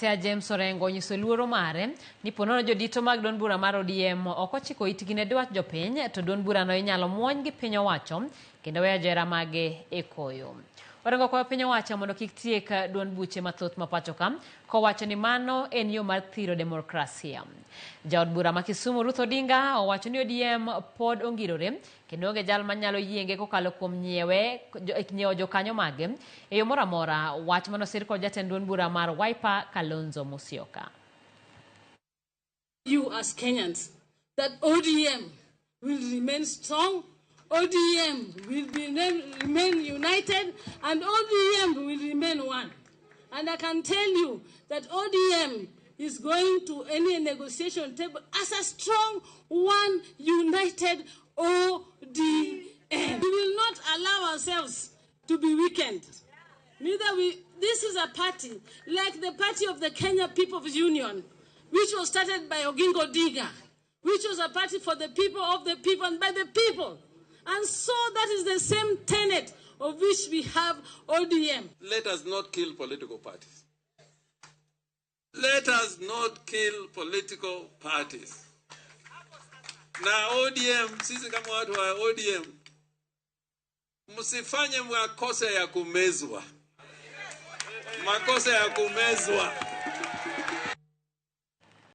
Siaya James Orengo nyiso luoro mare ni ponono jodito mag duond bura mar ODM ok ochiko itgi ne dwach jopiny to duond burano inyalo muony gi piny owacho kendo weyo ajera mage e koyo. Orengo kwayo piny owacho mondo kik tiek duond buche mathoth ma pacho ka kowacho ni mano en yo mar thiro demokrasia. Jaod bura ma Kisumu Ruth Odinga owacho ni ODM pod ongirore kendo onge jal manyalo yienge kokalo kuom nyiewo jokanyo mage e yo moro amora, wach manosir kod jatend duond bura mar Wiper Kalonzo Musyoka. You as Kenyans, that ODM will remain strong, ODM will remain united, and ODM will remain one. And I can tell you that ODM is going to any negotiation table as a strong, one, united ODM. We will not allow ourselves to be weakened. This is a party like the party of the Kenya People's Union, which was started by Oginga Odinga, which was a party for the people, of the people, and by the people. And so that is the same tenet of which we have ODM. Let us not kill political parties. Let us not kill political parties. Na ODM, sisi kama watu wa ODM, msifanye makosa ya kumezwa. Makosa ya kumezwa.